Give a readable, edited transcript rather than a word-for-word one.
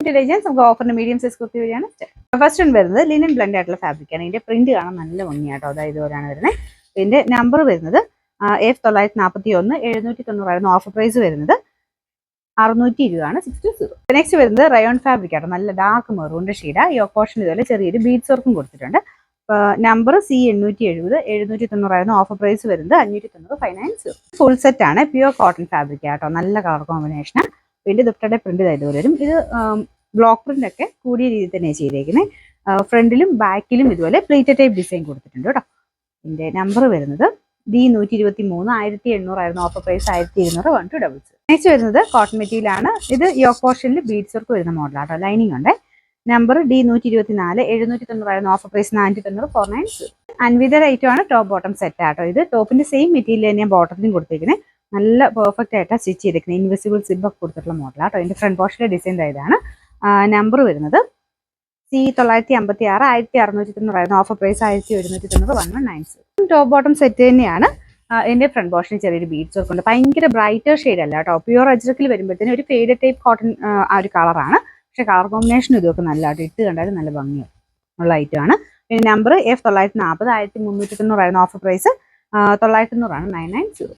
Intelligence നമുക്ക് ഓഫറിന് medium size kurti വഴിയാണ്. First one വരുന്നത് ലിനൻ ബ്ലെൻഡ് ആയിട്ടുള്ള ഫാബ്രിക്കാണ്. ഇതിന്റെ പ്രിന്റ് കാണാൻ നല്ല ഭംഗിയാട്ടോ. അതായത് ഇതുപോലെയാണ് വരുന്നത്. ഇതിന്റെ നമ്പർ വരുന്നത് F941 790 ഓഫർ പ്രൈസ് വരുന്നത് 620 ആണ്. 620. നെക്സ്റ്റ് വരുന്നത് റയോൺ ഫാബ്രിക് ആട്ടോ. നല്ല ഡാർക്ക് മെറൂണിന്റെ ഷെയ്ഡാ. ഈ പോർഷൻ ഇതുപോലെ ചെറിയൊരു ബീഡ്സ് വർക്കും കൊടുത്തിട്ടുണ്ട്. നമ്പർ C870 790 ഓഫർ പ്രൈസ് വരുന്നത് 590 590. ഫുൾ സെറ്റ് ആണ്. പ്യുവർ കോട്ടൺ ഫാബ്രിക് ആട്ടോ. നല്ല കളർ കോമ്പിനേഷൻ. ഇതിന്റെ ദുപ്പട്ടയുടെ പ്രിന്റ് ഇതുപോലെ വരും. ഇത് ബ്ലോക്ക് പ്രിന്റ് ഒക്കെ കൂടിയ രീതിയിൽ തന്നെ ചെയ്തേക്കുന്നത്. ഫ്രണ്ടിലും ബാക്കിലും ഇതുപോലെ പ്ലേറ്റഡ് ടൈപ്പ് ഡിസൈൻ കൊടുത്തിട്ടുണ്ട് കേട്ടോ. ഇതിന്റെ നമ്പർ വരുന്നത് D123 1800 ഓഫർ പ്രൈസ് 1200 1200. നെക്സ്റ്റ് വരുന്നത് കോട്ടൺ മെറ്റീരിയൽ ആണ്. ഇത് യോക്ക് പോർഷനിൽ ബീഡ്സ് വർക്ക് വരുന്ന മോഡലാട്ടോ. ലൈനിങ് ഉണ്ട്. Number D124 790 offer price 490 490. അൻവിതർ ഐറ്റം ആണ്. ടോപ്പ് ബോട്ടം സെറ്റ് ആട്ടോ. ഇത് ടോപ്പിന്റെ സെയിം മെറ്റീരിയൽ തന്നെയാണ് ബോട്ടത്തിനും കൊടുത്തിരിക്കുന്നത്. നല്ല പെർഫെക്റ്റ് ആയിട്ടാണ് സ്റ്റിച്ച് ചെയ്തിരിക്കുന്നത്. ഇൻവിസിബിൾ സിബ് ഒക്കെ കൊടുത്തിട്ടുള്ള മോഡലാട്ടോ. ഇതിന്റെ ഫ്രണ്ട് പോർഷനിലെ ഡിസൈൻ ഇതാണ്. നമ്പർ വരുന്നത് C956 1690 offer price 1190 119. Top bottom set തന്നെയാണ്. ഇതിന്റെ ഫ്രണ്ട് പോർഷനിൽ ചെറിയൊരു ബീഡ്സ് വർക്ക് ഉണ്ട്. ഭയങ്കര ബ്രൈറ്റർ ഷെയ്ഡ് അല്ല കേട്ടോ. പ്യുവർ അജ്രക്കിൽ വരുമ്പോഴത്തേനും ഒരു ഫെയ്ഡ് ടൈപ്പ് കോട്ടൺ ആ ഒരു കളറാണ്. പക്ഷെ കളർ കോമ്പിനേഷൻ ഇതൊക്കെ നല്ലതായിട്ട് ഇട്ട് കണ്ടാലും നല്ല ഭംഗിയുള്ള ഐറ്റം ആണ്. പിന്നെ നമ്പർ F940 1390 ഓഫർ പ്രൈസ് 990 ആണ് 990.